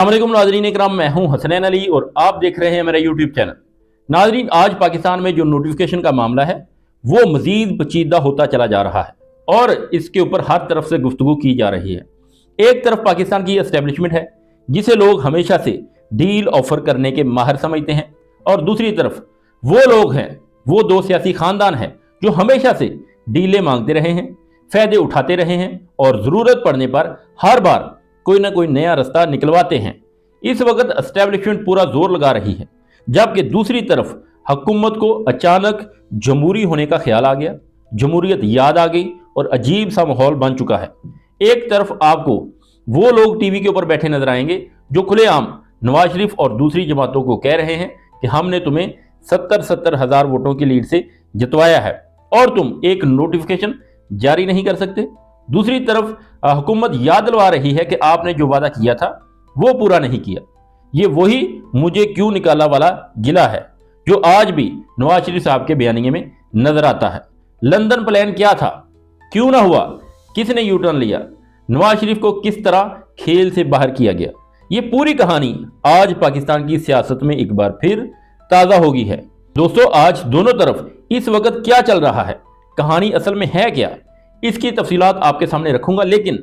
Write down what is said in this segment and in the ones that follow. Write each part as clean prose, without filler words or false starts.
अस्सलामुअलैकुम नाज़रीन इकराम, मैं हूं हसनैन अली और आप देख रहे हैं मेरा यूट्यूब चैनल। नाज़रीन, आज पाकिस्तान में जो नोटिफिकेशन का मामला है वो मजीद पेचीदा होता चला जा रहा है और इसके ऊपर हर तरफ से गुफ्तगू की जा रही है। एक तरफ पाकिस्तान की एस्टेब्लिशमेंट है जिसे लोग हमेशा से डील ऑफर करने के माहिर समझते हैं, और दूसरी तरफ वो लोग हैं, वो दो सियासी खानदान हैं जो हमेशा से डीलें मांगते रहे हैं, फायदे उठाते रहे हैं और ज़रूरत पड़ने पर हर बार कोई ना कोई नया रास्ता निकलवाते हैं। इस वक्त एस्टेब्लिशमेंट पूरा जोर लगा रही है, जबकि दूसरी तरफ हुकूमत को अचानक जमहूरी होने का ख्याल आ गया, जमहूरियत याद आ गई और अजीब सा माहौल बन चुका है। एक तरफ आपको वो लोग टीवी के ऊपर बैठे नजर आएंगे जो खुलेआम नवाज शरीफ और दूसरी जमातों को कह रहे हैं कि हमने तुम्हें 70 हज़ार वोटों की लीड से जितवाया है और तुम एक नोटिफिकेशन जारी नहीं कर सकते। दूसरी तरफ हुकूमत याद दिलवा रही है कि आपने जो वादा किया था वो पूरा नहीं किया। ये वही मुझे क्यों निकाला वाला गिला है जो आज भी नवाज शरीफ साहब के बयानिए में नजर आता है। लंदन प्लान क्या था, क्यों ना हुआ, किसने यू टर्न लिया, नवाज शरीफ को किस तरह खेल से बाहर किया गया, ये पूरी कहानी आज पाकिस्तान की सियासत में एक बार फिर ताज़ा हो गई है। दोस्तों, आज दोनों तरफ इस वक्त क्या चल रहा है, कहानी असल में है क्या, इसकी तफसीलात आपके सामने रखूंगा। लेकिन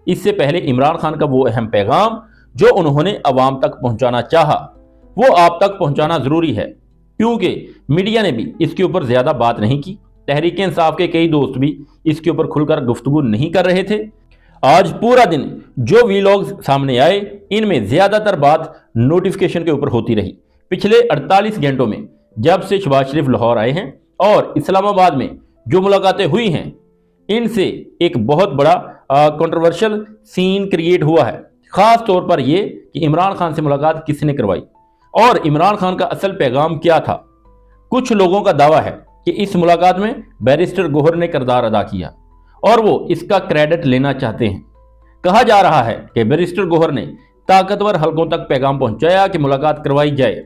इससे पहले इमरान खान का वो अहम पैगाम जो उन्होंने अवाम तक पहुंचाना चाहा वो आप तक पहुंचाना ज़रूरी है, क्योंकि मीडिया ने भी इसके ऊपर ज़्यादा बात नहीं की। तहरीक इंसाफ के कई दोस्त भी इसके ऊपर खुलकर गुफ्तगू नहीं कर रहे थे। आज पूरा दिन जो वीलॉग्स सामने आए इनमें ज़्यादातर बात नोटिफिकेशन के ऊपर होती रही। पिछले 48 घंटों में जब से शहबाज शरीफ लाहौर आए हैं और इस्लामाबाद में जो मुलाकातें हुई हैं, इनसे एक बहुत बड़ा कंट्रोवर्शियल सीन क्रिएट हुआ है। ख़ास तौर पर यह कि इमरान खान से मुलाकात किसने करवाई और इमरान खान का असल पैगाम क्या था। कुछ लोगों का दावा है कि इस मुलाकात में बैरिस्टर गोहर ने किरदार अदा किया और वो इसका क्रेडिट लेना चाहते हैं। कहा जा रहा है कि बैरिस्टर गोहर ने ताकतवर हलकों तक पैगाम पहुंचाया कि मुलाकात करवाई जाए,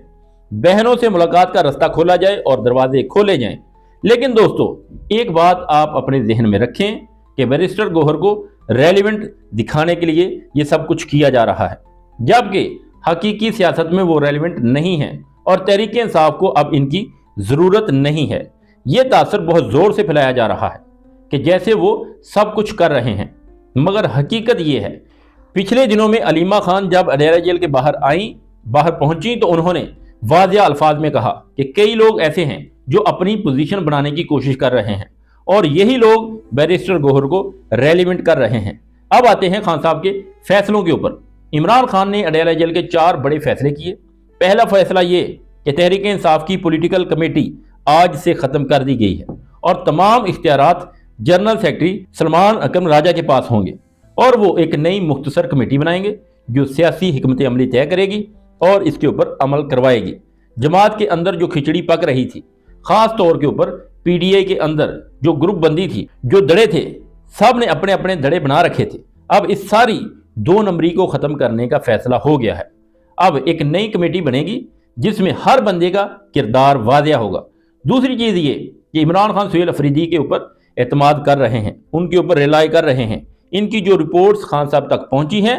बहनों से मुलाकात का रास्ता खोला जाए और दरवाजे खोले जाएं। लेकिन दोस्तों, एक बात आप अपने जहन में रखें कि बैरिस्टर गोहर को रेलिवेंट दिखाने के लिए ये सब कुछ किया जा रहा है, जबकि हकीकी सियासत में वो रेलिवेंट नहीं है और तहरीक इंसाफ को अब इनकी ज़रूरत नहीं है। ये तासर बहुत ज़ोर से फैलाया जा रहा है कि जैसे वो सब कुछ कर रहे हैं, मगर हकीकत ये है। पिछले दिनों में अलीमा खान जब अडेरा जेल के बाहर पहुंची तो उन्होंने वाज़िया अल्फाज में कहा कि कई लोग ऐसे हैं जो अपनी पोजीशन बनाने की कोशिश कर रहे हैं और यही लोग बैरिस्टर गोहर को रेलिवेंट कर रहे हैं। अब आते हैं खान साहब के फैसलों के ऊपर। इमरान खान ने अडेरा जेल के 4 बड़े फैसले किए। पहला फैसला ये कि तहरीक इंसाफ की पॉलिटिकल कमेटी आज से ख़त्म कर दी गई है और तमाम इख्तियारात जनरल सेक्रेटरी सलमान अकरम राजा के पास होंगे और वो एक नई मुख्तसर कमेटी बनाएंगे जो सियासी हिकमत अमली तय करेगी और इसके ऊपर अमल करवाएगी। जमात के अंदर जो खिचड़ी पक रही थी, ख़ास तौर के ऊपर पीडीआई के अंदर जो ग्रुप बंदी थी, जो दड़े थे, सब ने अपने अपने दड़े बना रखे थे। अब इस सारी 2 नंबरी को ख़त्म करने का फैसला हो गया है। अब एक नई कमेटी बनेगी जिसमें हर बंदे का किरदार वाज़िया होगा। दूसरी चीज़ ये कि इमरान खान सुहेल अफरीदी के ऊपर एतमाद कर रहे हैं, उनके ऊपर रिलाई कर रहे हैं। इनकी जो रिपोर्ट्स खान साहब तक पहुँची हैं,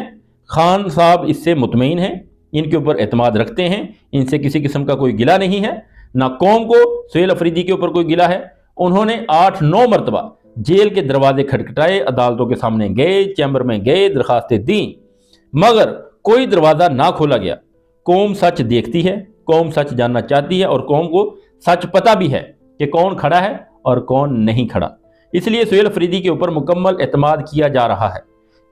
खान साहब इससे मुतमईन हैं, इनके ऊपर एतमाद रखते हैं, इनसे किसी किस्म का कोई गिला नहीं है, ना कौम को सुहेल अफरीदी के ऊपर कोई गिला है। उन्होंने 8-9 मरतबा जेल के दरवाजे खटखटाए, अदालतों के सामने गए, चैम्बर में गए, दरखास्तें दी, मगर कोई दरवाज़ा ना खोला गया। कौम सच देखती है, कौम सच जानना चाहती है और कौम को सच पता भी है कि कौन खड़ा है और कौन नहीं खड़ा। इसलिए सुहेल अफरीदी के ऊपर मुकम्मल एतमाद किया जा रहा है।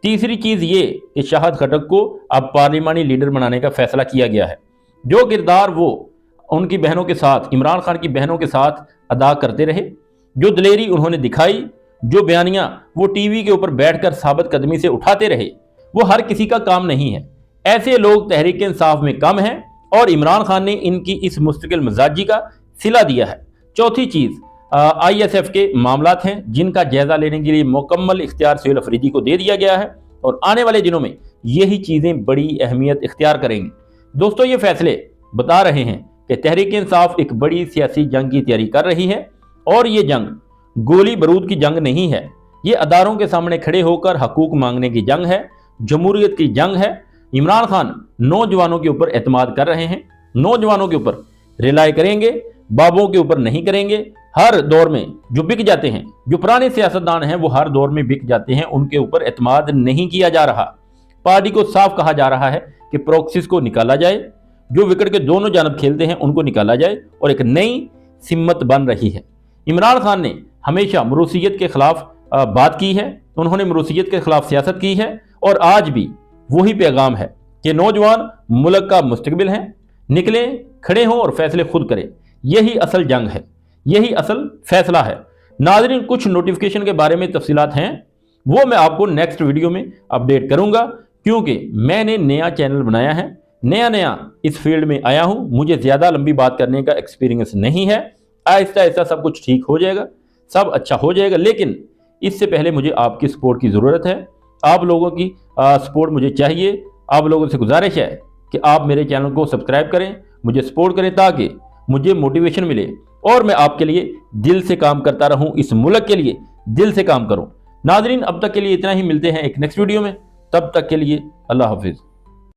तीसरी चीज़ ये कि शाहद खटक को अब पार्लिमानी लीडर बनाने का फैसला किया गया है। जो किरदार वो उनकी बहनों के साथ, इमरान खान की बहनों के साथ अदा करते रहे, जो दलेरी उन्होंने दिखाई, जो बयानियाँ वो टीवी के ऊपर बैठकर साबित कदमी से उठाते रहे, वो हर किसी का काम नहीं है। ऐसे लोग तहरीक इंसाफ में कम हैं और इमरान खान ने इनकी इस मुस्तकिल मिजाजी का सिला दिया है। चौथी चीज़ ISF के मामलात हैं जिनका जायज़ा लेने के लिए मुकम्मल इख्तियार सुहेल अफरीदी को दे दिया गया है और आने वाले दिनों में यही चीज़ें बड़ी अहमियत इख्तियार करेंगी। दोस्तों, ये फैसले बता रहे हैं कि तहरीक इंसाफ एक बड़ी सियासी जंग की तैयारी कर रही है और ये जंग गोली बारूद की जंग नहीं है, ये अदारों के सामने खड़े होकर हकूक मांगने की जंग है, जमहूरियत की जंग है। इमरान खान नौजवानों के ऊपर एतमाद कर रहे हैं, नौजवानों के ऊपर रिलाय करेंगे, बाबों के ऊपर नहीं करेंगे। हर दौर में जो बिक जाते हैं, जो पुराने सियासतदान हैं वो हर दौर में बिक जाते हैं, उनके ऊपर एतमाद नहीं किया जा रहा। पार्टी को साफ कहा जा रहा है कि प्रॉक्सीज को निकाला जाए, जो विकेट के दोनों जानब खेलते हैं उनको निकाला जाए और एक नई सिम्मत बन रही है। इमरान खान ने हमेशा मरूसियत के खिलाफ बात की है, उन्होंने मरूसियत के खिलाफ सियासत की है और आज भी वही पैगाम है कि नौजवान मुल्क का मुस्तकबिल हैं, निकलें, खड़े हों और फैसले खुद करें। यही असल जंग है, यही असल फैसला है। नाज़रीन, कुछ नोटिफिकेशन के बारे में तफसीलात हैं, वो मैं आपको नेक्स्ट वीडियो में अपडेट करूंगा, क्योंकि मैंने नया चैनल बनाया है, नया इस फील्ड में आया हूं, मुझे ज़्यादा लंबी बात करने का एक्सपीरियंस नहीं है। आहिस्ता आहिस्ता सब कुछ ठीक हो जाएगा, सब अच्छा हो जाएगा, लेकिन इससे पहले मुझे आपकी सपोर्ट की ज़रूरत है। आप लोगों की सपोर्ट मुझे चाहिए। आप लोगों से गुजारिश है कि आप मेरे चैनल को सब्सक्राइब करें, मुझे सपोर्ट करें, ताकि मुझे मोटिवेशन मिले और मैं आपके लिए दिल से काम करता रहूं, इस मुल्क के लिए दिल से काम करूं। नाज़रीन, अब तक के लिए इतना ही, मिलते हैं एक नेक्स्ट वीडियो में, तब तक के लिए अल्लाह हाफिज़।